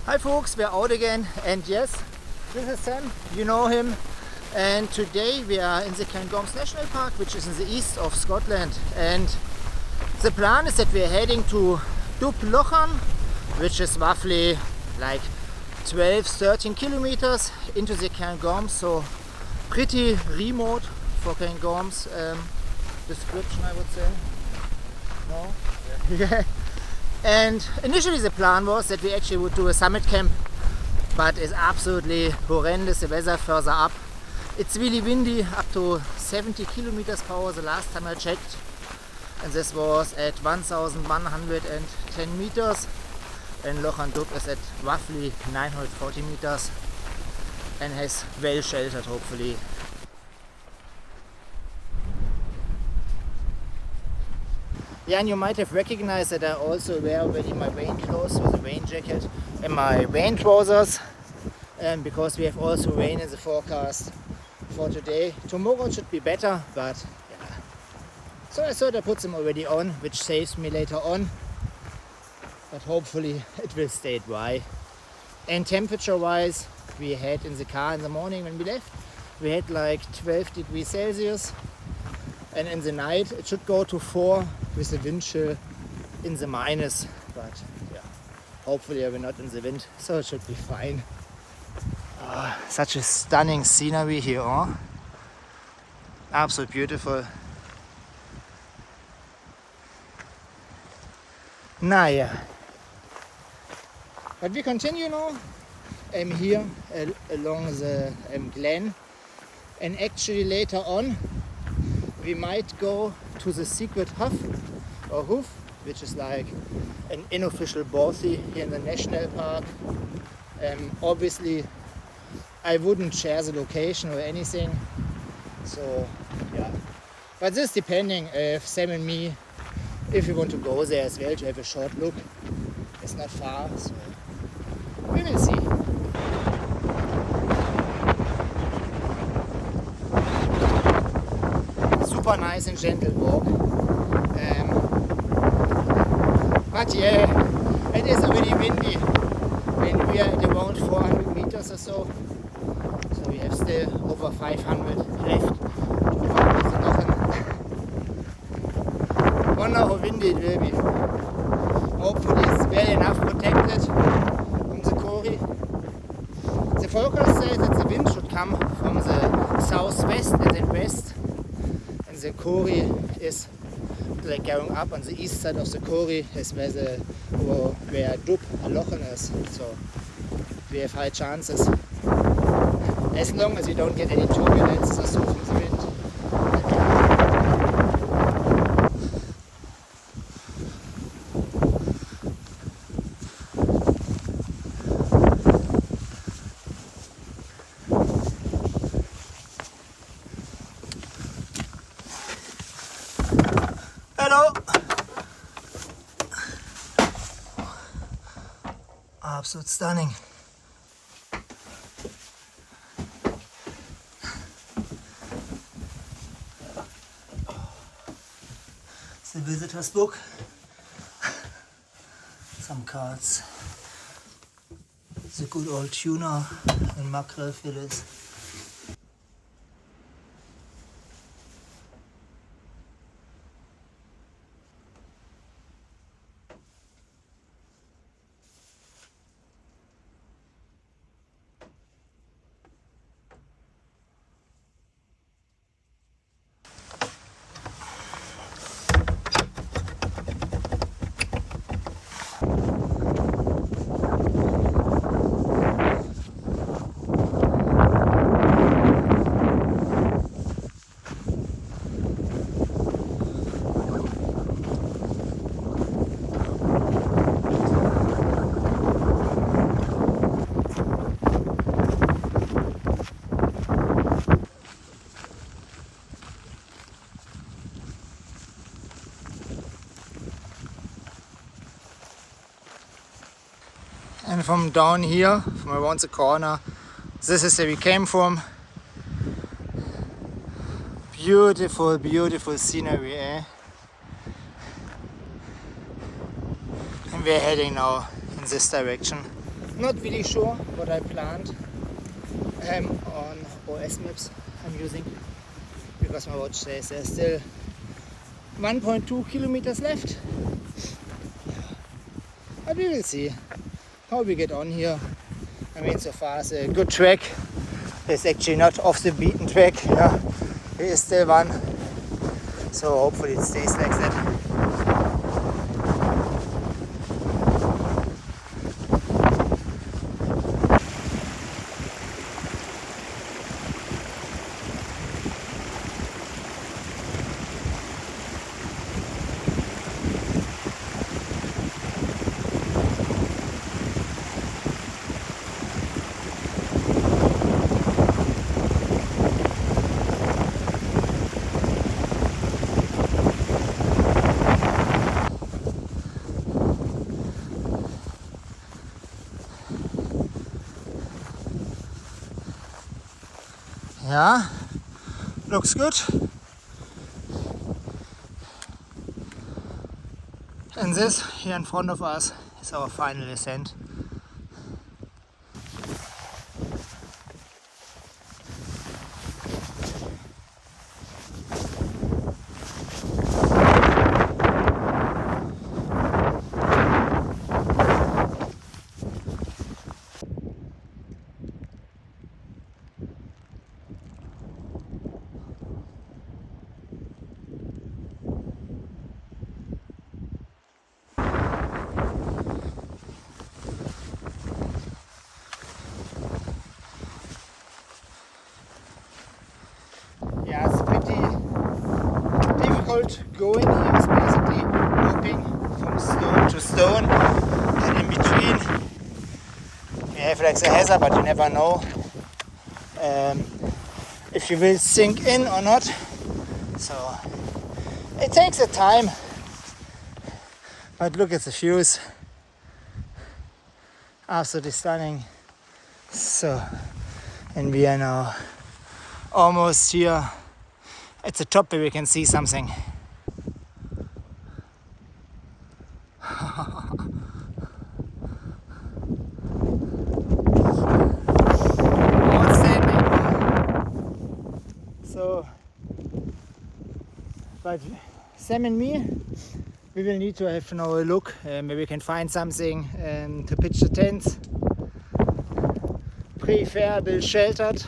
Hi folks, we're out again, and yes, this is Sam, you know him, and today we are in the Cairngorms National Park, which is in the east of Scotland, and the plan is that we're heading to Dubh Lochan, which is roughly like 12-13 kilometers into the Cairngorms, so pretty remote for Cairngorms description, I would say. No? Yeah. And initially the plan was that we actually would do a summit camp, but it's absolutely horrendous, the weather further up. It's really windy, up to 70 kilometers per hour the last time I checked, and this was at 1110 meters, and Lochan Dubh is at roughly 940 meters and has well sheltered, hopefully. Yeah, and you might have recognized that I also wear already my rain clothes with a rain jacket and my rain trousers, because we have also rain in the forecast for today. Tomorrow it should be better, but yeah. So I thought I put them already on, which saves me later on, but hopefully it will stay dry. And temperature wise, we had in the car in the morning when we left, we had like 12 degrees Celsius, and in the night it should go to 4 with the wind chill in the minus, but yeah, hopefully we're not in the wind, so it should be fine. Such a stunning scenery here, huh? Absolutely beautiful. Nah, yeah. But we continue now. I'm here along the glen, and actually later on we might go to the secret hoof, which is like an unofficial Bothy here in the national park. Obviously I wouldn't share the location or anything, so yeah, but this depending if Sam and me, if we want to go there as well to have a short look. It's not far, so we will see. Super nice and gentle walk, but yeah, it is already windy and we are at around 400 meters or so, so we have still over 500 left to walk to the Lochan. Wonder how windy it will be. Hopefully it's well enough protected from the Corrie. The forecast says that the wind should come from the southwest and then west, and the Corrie is like going up on the east side of the Corrie is where Dubh Lochan is, so we have high chances, as long as we don't get any turbulence or so from the wind. Hello! Absolute stunning. It's the visitor's book. Some cards. The good old tuna and mackerel fillets. And from down here, from around the corner, this is where we came from. Beautiful, beautiful scenery, eh? And we're heading now in this direction. Not really sure what I planned on OS maps I'm using, because my watch says there's still 1.2 kilometers left. But we will see how we get on here. I mean, so far it's a good track. It's actually not off the beaten track. Yeah, it is still one. So hopefully it stays like that. Yeah, looks good. And this here in front of us is our final ascent. Yeah, it's pretty difficult going here. It's basically moving from stone to stone, and in between you have like the hazard, but you never know if you will sink in or not. So it takes a time, but look at the views, absolutely stunning. So, and we are now almost here at the top where we can see something. Outstanding. So, but Sam and me, we will need to have now a look. Maybe we can find something to pitch the tents. Preferable sheltered.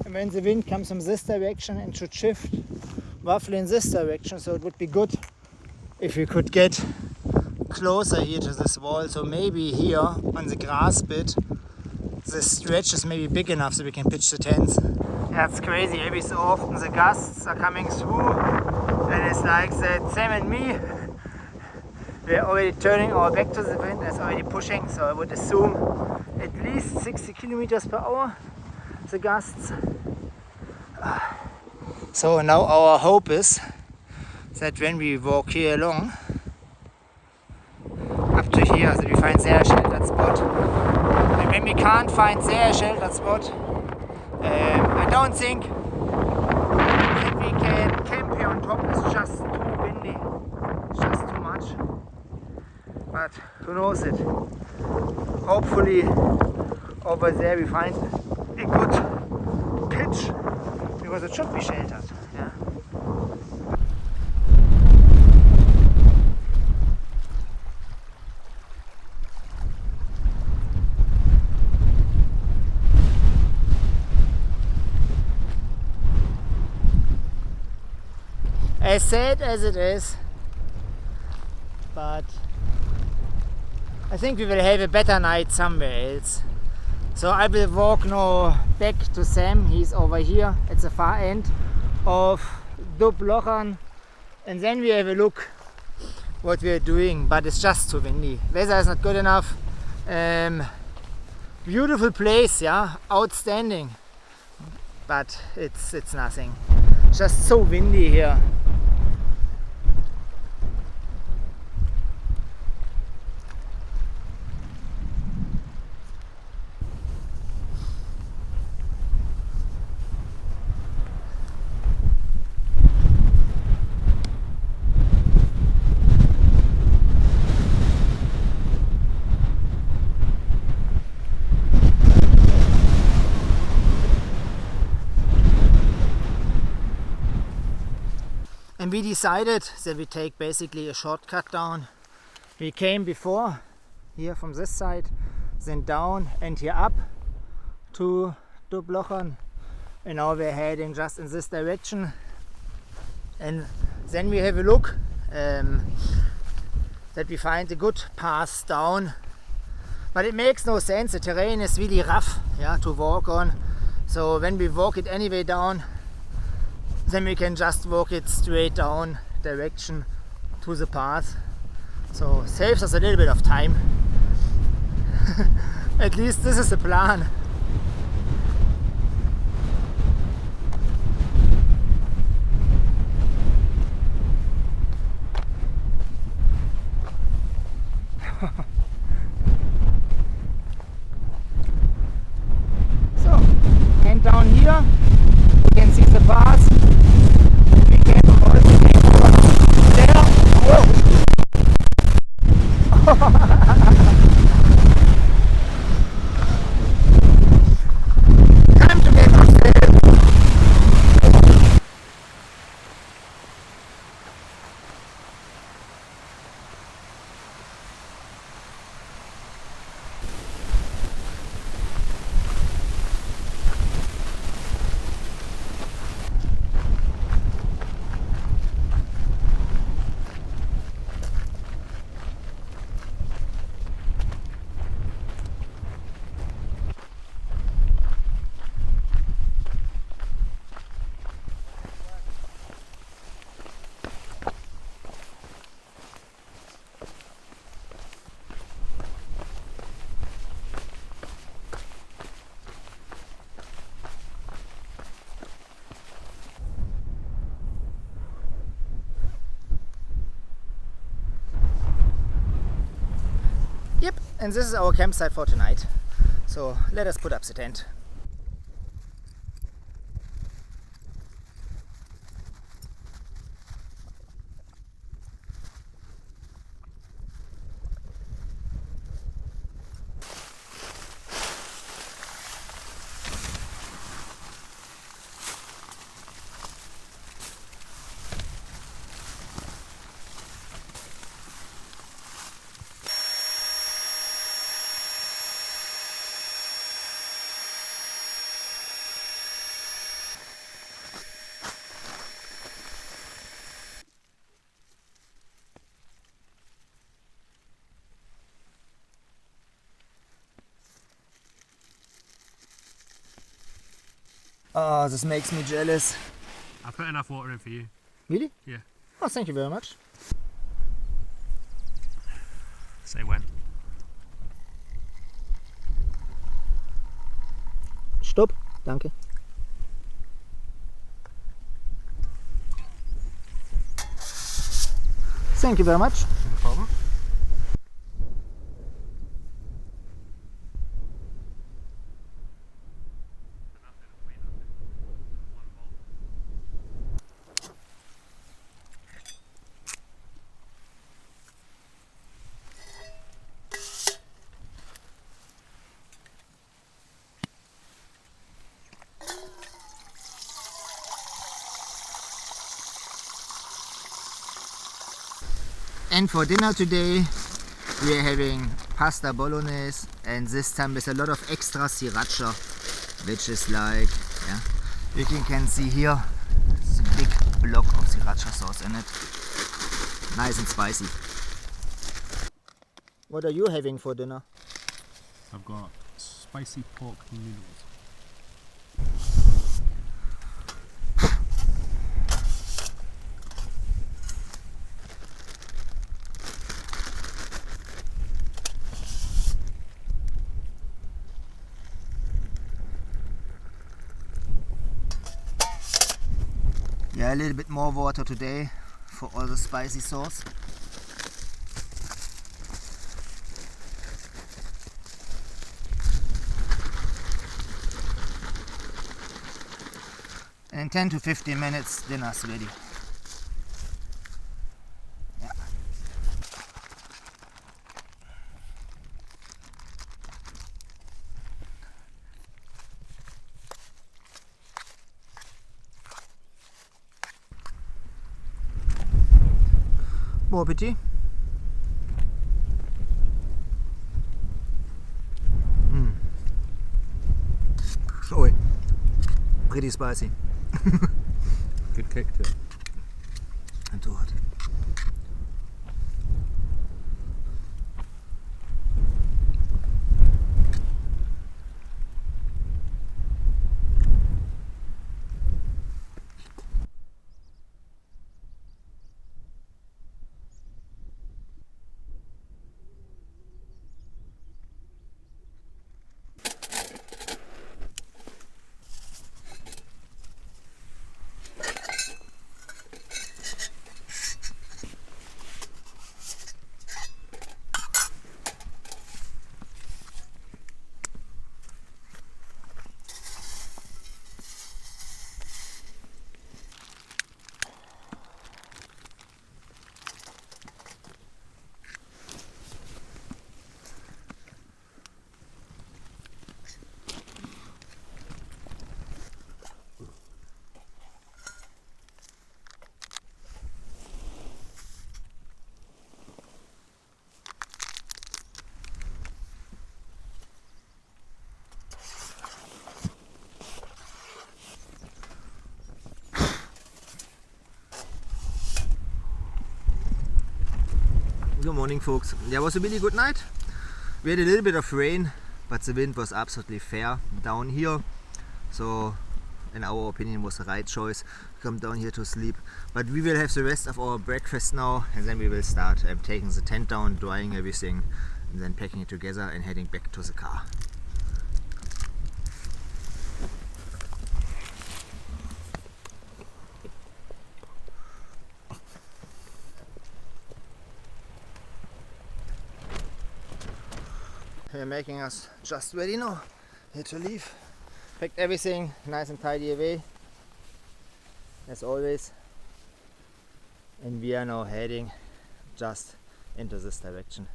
And when the wind comes from this direction and should shift roughly in this direction, so it would be good if we could get closer here to this wall. So maybe here on the grass bit, the stretch is maybe big enough so we can pitch the tents. That's crazy. Every so often the gusts are coming through, and it's like that. Sam and me, we're already turning our back to the wind. It's already pushing, so I would assume at least 60 kilometers per hour. The gusts. So now our hope is that when we walk here along up to here, that we find their sheltered spot. And when we can't find their sheltered spot, I don't think that we can camp here on top. It's just too windy. It's just too much. But who knows it? Hopefully over there we find a good pitch, because it should be sheltered. Yeah. As sad as it is, but I think we will have a better night somewhere else. So I will walk now back to Sam. He's over here at the far end of Dubh Lochan, and then we have a look what we are doing, but it's just too windy. Weather is not good enough. Beautiful place, yeah, outstanding, but it's nothing. Just so windy here. And we decided that we take basically a shortcut down. We came before here from this side, then down and here up to Dubh Lochan, and now we're heading just in this direction. And then we have a look that we find a good path down, but it makes no sense. The terrain is really rough, yeah, to walk on. So when we walk it anyway down, then we can just walk it straight down direction to the path. So saves us a little bit of time. At least this is the plan. So, and down here you can see the path. We can also take over there. Whoa. Time to get upstairs. Yep, and this is our campsite for tonight. So let us put up the tent. Oh, this makes me jealous. I put enough water in for you. Really? Yeah. Oh, thank you very much. Say when. Stopp, danke. Thank you very much. No problem. And for dinner today we are having pasta bolognese, and this time with a lot of extra sriracha, which is like, yeah, you can see here, it's a big block of sriracha sauce in it. Nice and spicy. What are you having for dinner? I've got spicy pork noodles. Yeah, a little bit more water today for all the spicy sauce. And in 10 to 15 minutes dinner's ready. Yeah. Bon appetit. Oh, pretty spicy. Good kick to it. And too hot. Good morning, folks. There was a really good night. We had a little bit of rain, but the wind was absolutely fair down here. So, in our opinion, was the right choice to come down here to sleep. But we will have the rest of our breakfast now, and then we will start taking the tent down, drying everything, and then packing it together and heading back to the car. We're making us just ready now, here to leave. Packed everything nice and tidy away, as always. And we are now heading just into this direction.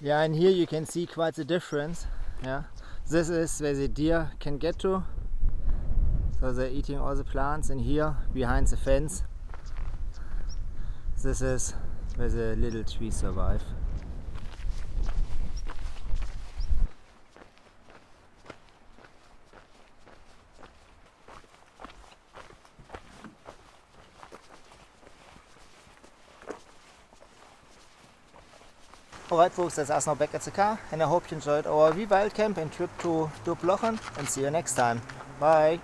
Yeah, and here you can see quite the difference. Yeah. This is where the deer can get to, so they're eating all the plants, and here behind the fence, this is where the little trees survive. Alright folks, that's us now back at the car, and I hope you enjoyed our wild camp and trip to Dubh Lochan, and see you next time. Bye!